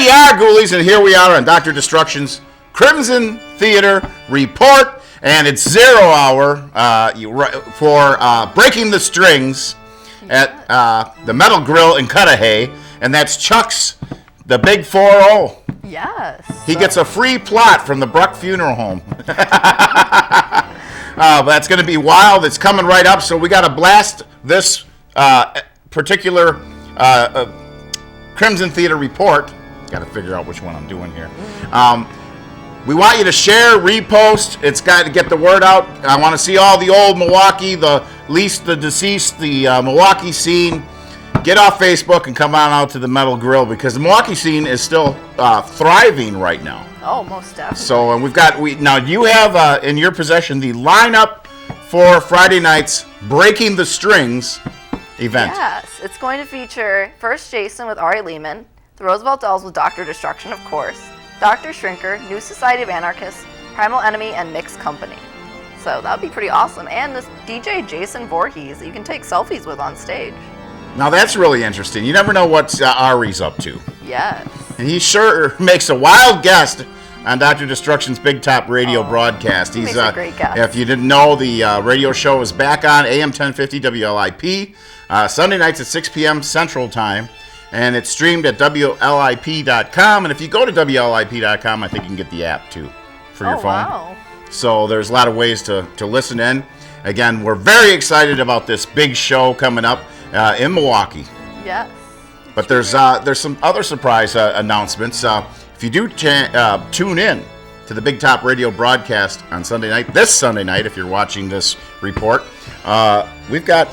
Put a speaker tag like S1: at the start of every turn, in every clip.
S1: we are, Ghoulies, and here we are on Dr. Destruction's Crimson Theater Report, and it's 0 hour for Breaking the Strings at the Metal Grill in Cudahy, and that's Chuck's, the Big 4-0.
S2: Yes.
S1: He gets a free plot from the Bruck Funeral Home. That's going to be wild. It's coming right up, so we got to blast this particular Crimson Theater Report. Got to figure out which one I'm doing here. We want you to share, repost. It's got to get the word out. I want to see all the old Milwaukee, the deceased, the Milwaukee scene. Get off Facebook and come on out to the Metal Grill because the Milwaukee scene is still thriving right now.
S2: Oh, most definitely.
S1: So, and now you have in your possession the lineup for Friday night's Breaking the Strings event.
S2: Yes, it's going to feature first Jason with Ari Lehman, the Roosevelt Dolls with Dr. Destruction, of course, Dr. Shrinker, New Society of Anarchists, Primal Enemy, and Mixed Company. So that would be pretty awesome. And this DJ Jason Voorhees that you can take selfies with on stage.
S1: Now that's really interesting. You never know what Ari's up to.
S2: Yes.
S1: And he sure makes a wild guest on Dr. Destruction's Big Top Radio broadcast.
S2: He's a great guest.
S1: If you didn't know, the radio show is back on AM 1050 WLIP, Sunday nights at 6 p.m. Central Time, and it's streamed at WLIP.com. And if you go to WLIP.com, I think you can get the app, too, for your phone.
S2: Wow.
S1: So there's a lot of ways to listen in. Again, we're very excited about this big show coming up in Milwaukee.
S2: Yes.
S1: But there's some other surprise announcements. If you do tune in to the Big Top Radio broadcast on Sunday night, this Sunday night, if you're watching this report, we've got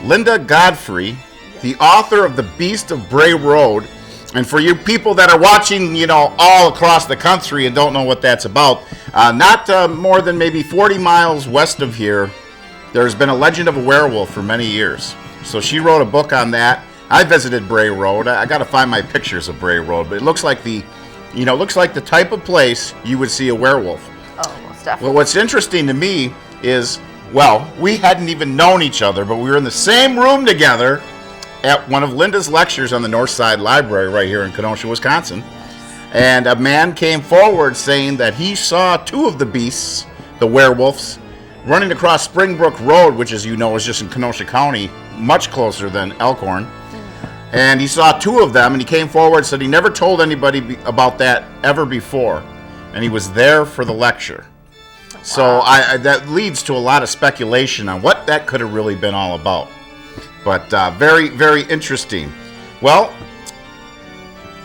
S1: Linda Godfrey, the author of The Beast of Bray Road. And for you people that are watching, all across the country and don't know what that's about, not more than maybe 40 miles west of here, there's been a legend of a werewolf for many years. So she wrote a book on that. I visited Bray Road. I got to find my pictures of Bray Road, but it looks like the type of place you would see a werewolf.
S2: Oh, most definitely.
S1: Well, what's interesting to me is, we hadn't even known each other, but we were in the same room together at one of Linda's lectures on the North Side Library right here in Kenosha, Wisconsin. And a man came forward saying that he saw two of the beasts, the werewolves, running across Springbrook Road, which, as you know, is just in Kenosha County, much closer than Elkhorn. And he saw two of them, and he came forward and said he never told anybody about that ever before. And he was there for the lecture. Wow. So that leads to a lot of speculation on what that could have really been all about. But very, very interesting. Well,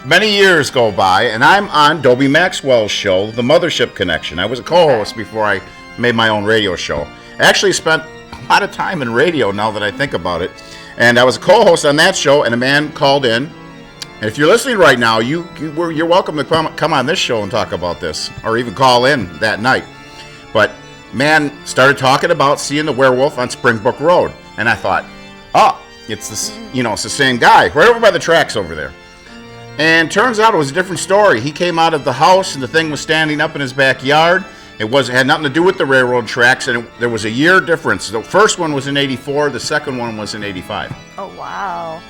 S1: many years go by, and I'm on Dobie Maxwell's show, The Mothership Connection. I was a co-host before I made my own radio show. I actually spent a lot of time in radio now that I think about it. And I was a co-host on that show, and a man called in. And if you're listening right now, you're welcome to come on this show and talk about this, or even call in that night. But man started talking about seeing the werewolf on Springbrook Road, and I thought, it's the same guy right over by the tracks over there. And turns out it was a different story. He came out of the house, and the thing was standing up in his backyard. It had nothing to do with the railroad tracks, and there was a year difference. The first one was in 84, the second one was in 85.
S2: Oh, wow.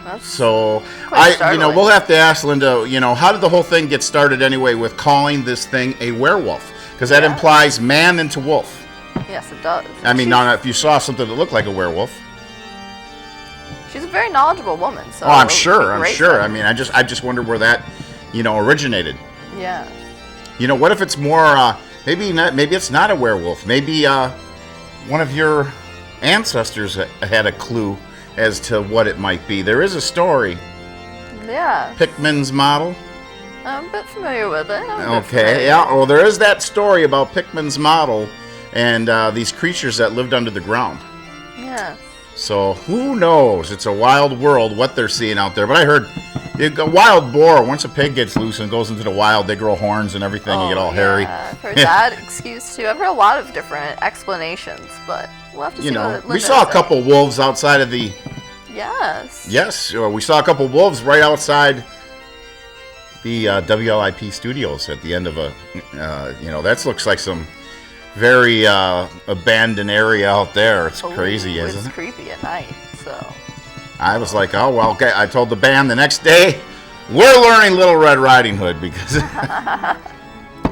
S2: That's
S1: so
S2: startling.
S1: we'll have to ask Linda, how did the whole thing get started anyway with calling this thing a werewolf? Because that implies man into wolf.
S2: Yes, it does.
S1: I mean, now if you saw something that looked like a werewolf.
S2: She's a very knowledgeable woman. So
S1: I'm sure. I mean, I just wonder where that, originated.
S2: Yeah.
S1: What if it's more, maybe it's not a werewolf. Maybe one of your ancestors had a clue as to what it might be. There is a story.
S2: Yeah.
S1: Pickman's Model.
S2: I'm a bit familiar with it.
S1: Okay, yeah. Well, there is that story about Pickman's Model and these creatures that lived under the ground.
S2: Yeah.
S1: So who knows? It's a wild world what they're seeing out there. But I heard a wild boar, once a pig gets loose and goes into the wild, they grow horns and everything and get all hairy.
S2: I've heard that excuse too. I've heard a lot of different explanations, but we'll have to see what Linda
S1: we saw a
S2: said.
S1: couple wolves outside of the...
S2: Yes.
S1: Yes, we saw a couple wolves right outside the WLIP studios at the end of that looks like some very abandoned area out there. It's crazy, isn't it?
S2: It's creepy at night, so.
S1: I was like, oh, well, okay. I told the band the next day, We're learning Little Red Riding Hood because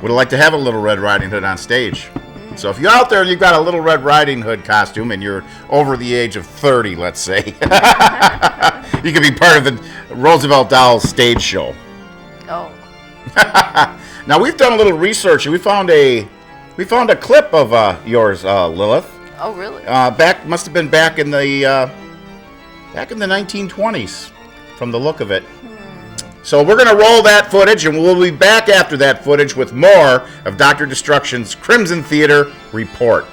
S1: would like to have a Little Red Riding Hood on stage. So if you're out there and you've got a Little Red Riding Hood costume and you're over the age of 30, let's say, you can be part of the Roosevelt Dolls stage show.
S2: Oh.
S1: Now we've done a little research and we found a clip of yours, Lilith.
S2: Oh, really?
S1: Must have been back in the 1920s, from the look of it. So we're going to roll that footage, and we'll be back after that footage with more of Dr. Destruction's Crimson Theater Report.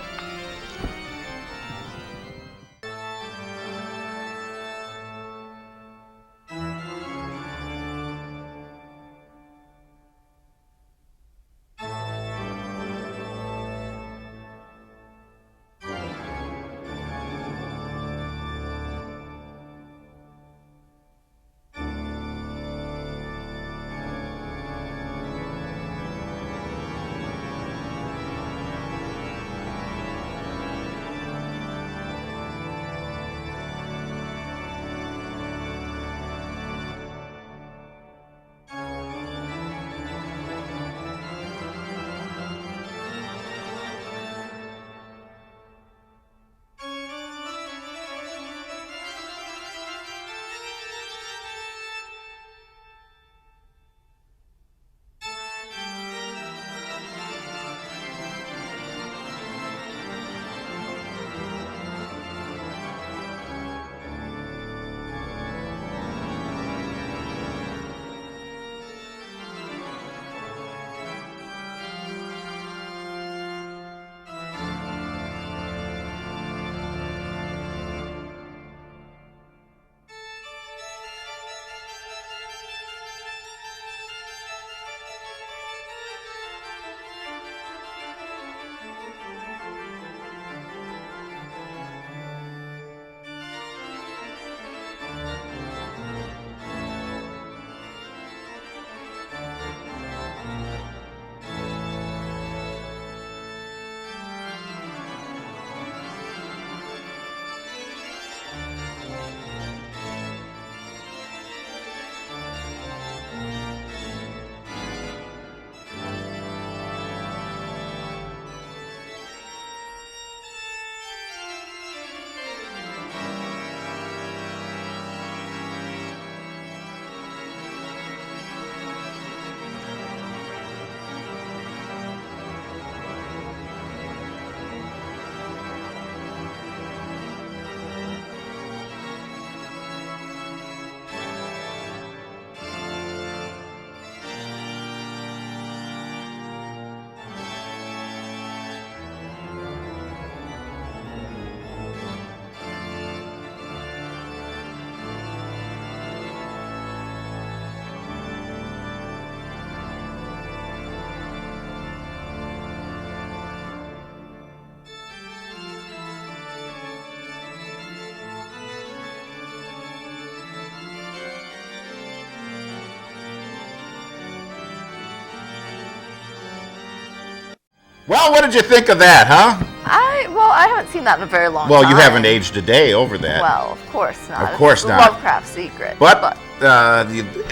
S1: Well, what did you think of that, huh?
S2: I haven't seen that in a very long time.
S1: Well, you haven't aged a day over that.
S2: Well, of course not.
S1: Of course
S2: it's
S1: not.
S2: Lovecraft secret.
S1: But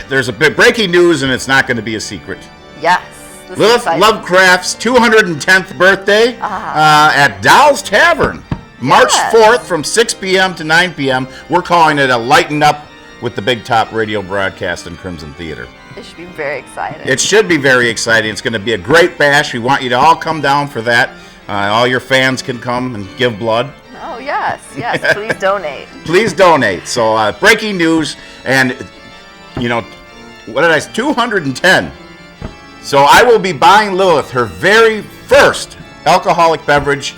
S1: there's a bit breaking news, and it's not going to be a secret.
S2: Yes.
S1: Lilith Lovecraft's 210th birthday at Dolls Tavern, March 4th from 6 p.m. to 9 p.m. We're calling it a Lighten Up with the Big Top radio broadcast in Crimson Theater.
S2: It should be very exciting.
S1: It should be very exciting. It's going to be a great bash. We want you to all come down for that. All your fans can come and give blood.
S2: Oh, yes. Please donate.
S1: Please donate. So, breaking news, and, what did I say? 210. So, I will be buying Lilith her very first alcoholic beverage,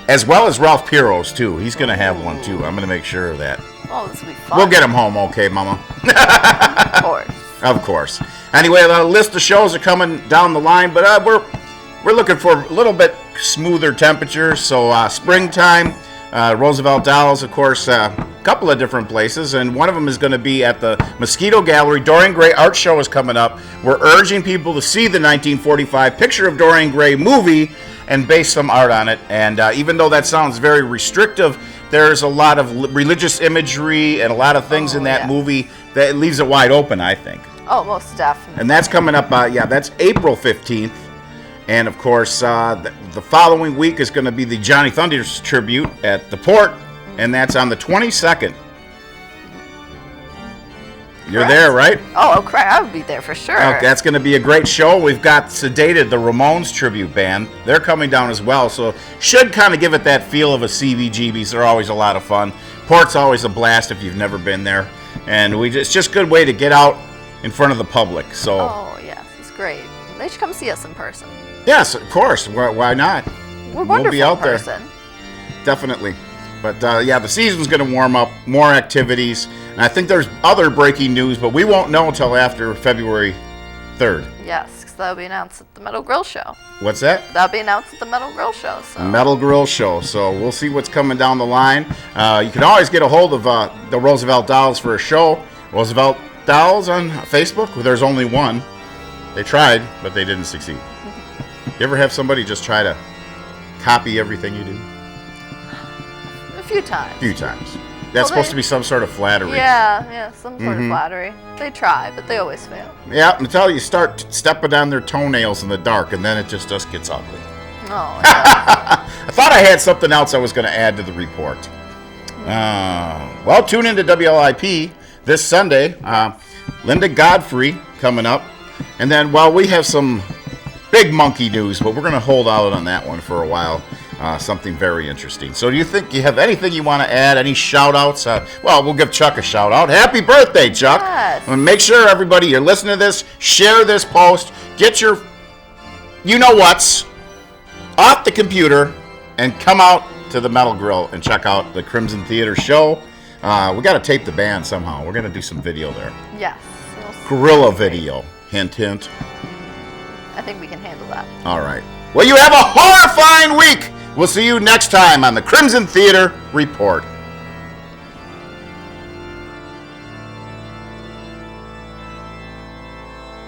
S1: as well as Ralph Piro's, too. He's going to have one, too. I'm going to make sure of that.
S2: Oh, this will be fun.
S1: We'll get him home, okay, Mama?
S2: Of course.
S1: Of course. Anyway, the list of shows are coming down the line, but we're looking for a little bit smoother temperatures. So springtime, Roosevelt Dolls, of course, a couple of different places, and one of them is going to be at the Mosquito Gallery. Dorian Gray Art Show is coming up. We're urging people to see the 1945 Picture of Dorian Gray movie and base some art on it. And even though that sounds very restrictive, there's a lot of religious imagery and a lot of things in that movie that leaves it wide open, I think.
S2: Oh, most definitely.
S1: And that's coming up, that's April 15th. And, of course, the following week is going to be the Johnny Thunders tribute at the Port, and that's on the 22nd. You're there, right?
S2: Oh, crap. I would be there for sure.
S1: Okay, that's going to be a great show. We've got Sedated, the Ramones tribute band. They're coming down as well, so should kind of give it that feel of a CBGBs. They're always a lot of fun. Port's always a blast if you've never been there. And it's just a good way to get out in front of the public. So.
S2: Oh, yes. It's great. They should come see us in person.
S1: Yes, of course. Why not?
S2: We're wonderful
S1: we'll be out
S2: in person.
S1: there. Definitely. But, the season's going to warm up, more activities. And I think there's other breaking news, but we won't know until after February 3rd.
S2: Yes, because that'll be announced at the Metal Grill Show.
S1: What's that?
S2: That'll be announced at the Metal Grill Show. So.
S1: Metal Grill Show. So we'll see what's coming down the line. You can always get a hold of the Roosevelt Dolls for a show. Roosevelt Dolls on Facebook. There's only one. They tried, but they didn't succeed. You ever have somebody just try to copy everything you do?
S2: A few times.
S1: A few times. That's supposed to be some sort of flattery.
S2: Yeah, some sort of flattery. They try, but they always fail.
S1: Yeah, until you start stepping on their toenails in the dark, and then it just gets ugly.
S2: Oh, yeah.
S1: I thought I had something else I was going to add to the report. Well, tune into WLIP this Sunday. Linda Godfrey coming up. And then, we have some big monkey news, but we're going to hold out on that one for a while. Something very interesting. So do you think you have anything you want to add? Any shout-outs? We'll give Chuck a shout-out. Happy birthday, Chuck.
S2: Yes.
S1: And make sure, everybody, you're listening to this, share this post, get your you-know-whats off the computer, and come out to the Metal Grill and check out the Crimson Theater show. We got to tape the band somehow. We're going to do some video there.
S2: Yes.
S1: Guerrilla video. Hint, hint.
S2: I think we can handle that.
S1: All right. Well, you have a horrifying week. We'll see you next time on the Crimson Theater Report.